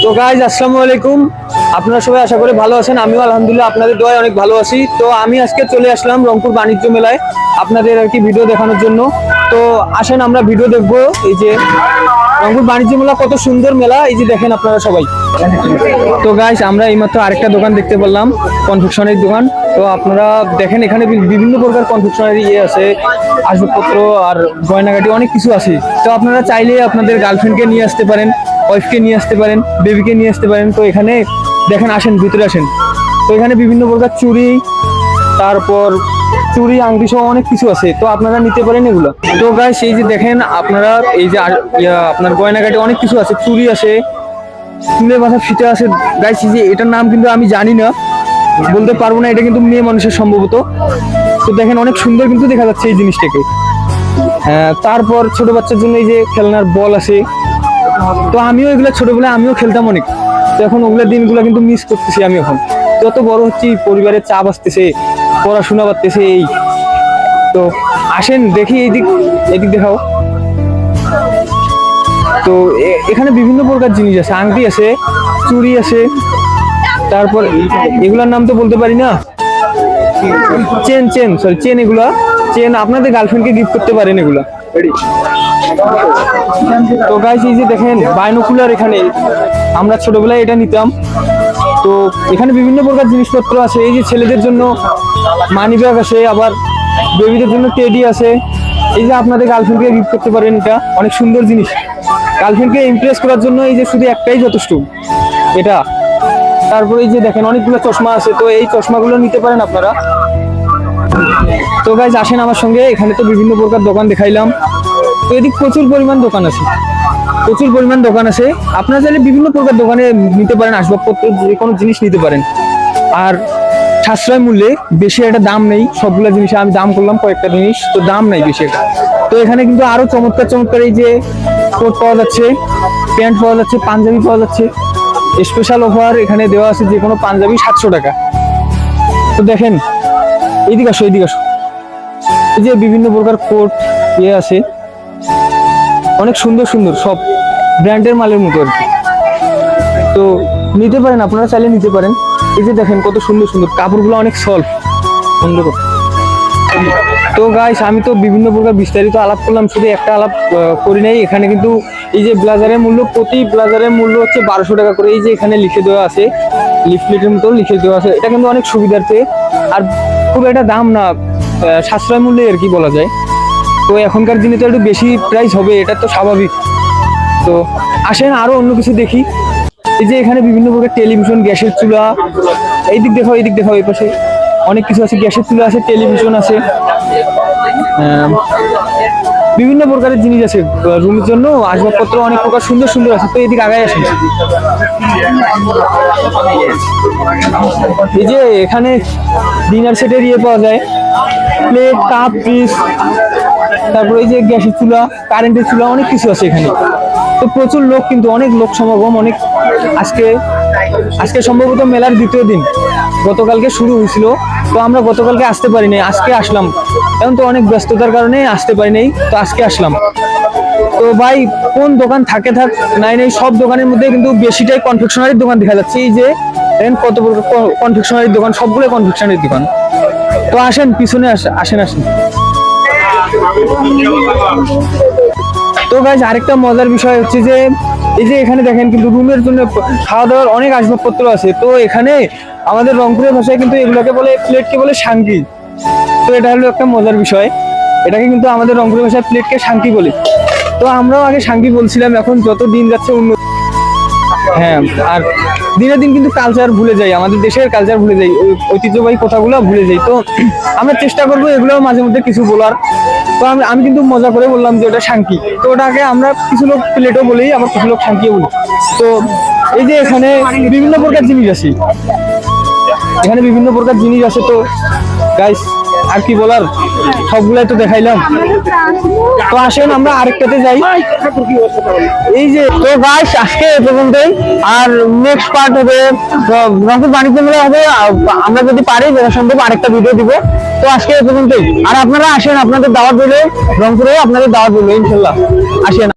তো গাইজ আসসালামু আলাইকুম। আপনারা সবাই আশা করি ভালো আছেন, আমিও আলহামদুলিল্লাহ আপনাদের দোয়ায় অনেক ভালো আছি। তো আমি আজকে চলে আসলাম রংপুর বাণিজ্য মেলায় আপনাদের আর কি ভিডিও দেখানোর জন্য। তো আসেন আমরা ভিডিও দেখবো। এই যে রংপুর বাণিজ্য মেলা কত সুন্দর মেলা, এই যে দেখেন আপনারা সবাই। তো গাইজ আমরা এইমাত্র আরেকটা দোকান দেখতে পেলাম, কনফেকশনারি দোকান। তো আপনারা দেখেন এখানে বিভিন্ন প্রকার কনফেকশনারি আছে, আসবাবপত্র আর গয়নাগাটি অনেক কিছু আছে। তো আপনারা চাইলে আপনাদের গার্লফ্রেন্ডকে নিয়ে আসতে পারেন, ওয়াইফকে নিয়ে আসতে পারেন, বেবিকে নিয়ে আসতে পারেন। তো এখানে দেখেন, আসেন ভিতরে আসেন। তো এখানে বিভিন্ন প্রকার চুড়ি, তারপর চুড়ি আংটি সহ অনেক কিছু আছে, তো আপনারা নিতে পারেন এগুলো। তো গাইস এই যে দেখেন আপনারা, এই যে আপনার গয়নাগাটি অনেক কিছু আছে, চুড়ি আছে, চুলের মাথা ফিতে আছে। গাইস এই যে এটার নাম কিন্তু আমি জানি না, বলতে পারবো না, এটা কিন্তু মেয়ে মানুষের সম্ভবত। তো দেখেন অনেক সুন্দর কিন্তু দেখা যাচ্ছে এই জিনিসটাকে। তারপর ছোট বাচ্চার জন্য এই যে খেলনার বল আছে। তো আমিও এগুলো ছোটবেলায় আমিও খেলতাম অনেক। তো এখন ওগুলো দিনগুলো কিন্তু মিস করতেছি আমি এখন, যত বড় হচ্ছি পরিবারের চাপ আসতেছে, পড়াশোনা বাড়তেছে এই। তো আসেন দেখি এইদিক দেখাও। তো এখানে বিভিন্ন প্রকার জিনিস আছে, আংটি আছে, চুড়ি আছে, তারপর এগুলার নাম তো বলতে পারি না, চেন এগুলা চেন আপনাদের গার্লফ্রেন্ডকে গিফট করতে পারেন এগুলা। তো গাইস এই যে দেখেন বাইনোকুলার, এখানে আমরা ছোটবেলায় এটা নিতাম। তো এখানে বিভিন্ন প্রকার জিনিসপত্র আছে, এই যে ছেলেদের জন্য মানি ব্যাগ আছে, আবার বেবিদের জন্য টেডি আছে। এই যে আপনাদের গার্লফ্রেন্ডকে গিফট করতে পারেন, এটা অনেক সুন্দর জিনিস। গার্লফ্রেন্ডকে ইমপ্রেস করার জন্য এই যে শুধু একটাই যথেষ্ট, এটা। তারপরে এই যে দেখেন অনেকগুলো চশমা আছে, তো এই চশমাগুলো নিতে পারেন আপনারা। তো গাইস আসেন আমার সঙ্গে, এখানে তো বিভিন্ন প্রকার দোকান দেখাইলাম। তো এদিক প্রচুর পরিমাণ দোকান আছে, আপনারা চাইলে বিভিন্ন প্রকার দোকানে নিতে পারেন, আসবাবপত্র যে কোনো জিনিস নিতে পারেন। আর সাশ্রয় মূল্যে, বেশি একটা দাম নেই সবগুলো জিনিসে। আমি দাম করলাম কয়েকটা জিনিস, তো দাম নাই বেশি একটা। তো এখানে কিন্তু আরো চমৎকার এই যে কোট পাওয়া যাচ্ছে, প্যান্ট পাওয়া যাচ্ছে, পাঞ্জাবি পাওয়া যাচ্ছে। স্পেশাল অফার এখানে দেওয়া আছে, যে কোনো পাঞ্জাবি 700 টাকা। তো দেখেন এইদিকে আসো, এই যে বিভিন্ন প্রকার কোট আছে, অনেক সুন্দর সব ব্র্যান্ডের মালের মতো আর কি। তো নিতে পারেন, আপনারা চাইলে নিতে পারেন। এই যে দেখেন কত সুন্দর কাপড়গুলো, অনেক সফট, সুন্দর। তো গাইস আমি তো বিভিন্ন প্রকার বিস্তারিত আলাপ করলাম, শুধু একটা আলাপ করি নাই। এখানে কিন্তু এই যে ব্লেজারের মূল্য, প্রতি ব্লেজারের মূল্য হচ্ছে 1200 টাকা করে। এই যে এখানে লিখে দেওয়া আছে, লিফলেটের মতো লিখে দেওয়া আছে। এটা কিন্তু অনেক সুবিধার্থে, আর খুব একটা দাম না, সাশ্রয় মূল্যে আর কি বলা যায়। তো এখনকার দিনে তো একটু বেশি প্রাইস হবে, এটা তো স্বাভাবিক। তো আসেন আরো অন্য কিছু দেখি। এই যে এখানে বিভিন্ন প্রকার টেলিভিশন, গ্যাসের চুলা, এই দিক দেখাও এই পাশে অনেক কিছু আছে, গ্যাসের চুলা আছে, টেলিভিশন আছে, বিভিন্ন প্রকারের জিনিস আছে রুমের জন্য, আসবাবপত্র অনেক প্রকার সুন্দর আছে। তো এদিকে আগায় আসেন। এই যে এখানে ডিনার সেটের পাওয়া যায়, প্লেট, কাপ, পিস, তারপরে এই যে গ্যাসের চুলা, কারেন্টের চুলা, অনেক কিছু আছে এখানে। তো প্রচুর লোক, কিন্তু অনেক লোক সমাগম, অনেক। আজকে সম্ভবত মেলার দ্বিতীয় দিন, গতকালকে শুরু হয়েছিল। তো আমরা গতকালকে আসতে পারি নাই, আজকে আসলাম। এখন তো অনেক ব্যস্ততার কারণে আসতে পারি নাই, তো আজকে আসলাম। তো ভাই কোন দোকান থাক নাই সব দোকানের মধ্যে কিন্তু বেশিটাই কনফেকশনারির দোকান দেখা যাচ্ছে। এই যে কত কনফেকশনারির দোকান, সবগুলো কনফেকশনারির দোকান। তো আসেন পিছনে আসেন। তো গাইস আরেকটা মজার বিষয় হচ্ছে যে এই যে এখানে দেখেন কিন্তু রুমের জন্য খাওয়া দাওয়ার অনেক আসবাবপত্র আছে। তো এখানে আমাদের রংপুরের ভাষায় কিন্তু এগুলোকে বলে, প্লেটকে বলে সাংকি। তো এটা হলো একটা মজার বিষয়, এটাকে কিন্তু আমাদের রংপুরের ভাষায় প্লেটকে সাংকি বলি। তো আমরাও আগে সাংকি বলছিলাম, এখন যত দিন যাচ্ছে আর দিনের দিন কিন্তু কালচার ভুলে যাই, আমাদের দেশের কালচার ভুলে যাই, ঐতিহ্যবাহী কথাগুলো ভুলে যাই। তো আমরা চেষ্টা করবো এগুলো মাঝে মধ্যে কিছু বলার। তো আমি কিন্তু মজা করে বললাম যে ওটা সাংকি। তো ওটাকে আমরা কিছু লোক প্লেটও বলি, আবার কিছু লোক সাংকিও বলি। তো এই যে এখানে বিভিন্ন প্রকার জিনিস আছে, তো গাইস আর কি বলার, সবগুলাই তো দেখাইলাম। তো আসেন আমরা আরেকটাতে যাই। এই যে তো গাইস আজকে এ পর্যন্তই, আর নেক্সট পার্ট হবে রংপুর বাণিজ্য মেলা হবে, আমরা যদি পারি যেটা সম্ভব আরেকটা ভিডিও দিব। তো আজকে এ পর্যন্তই, আর আপনারা আসেন, আপনাদের দাওয়াত দিলে, রংপুরে আপনাদের দাওয়াত দিল ইনশাল্লাহ, আসেন।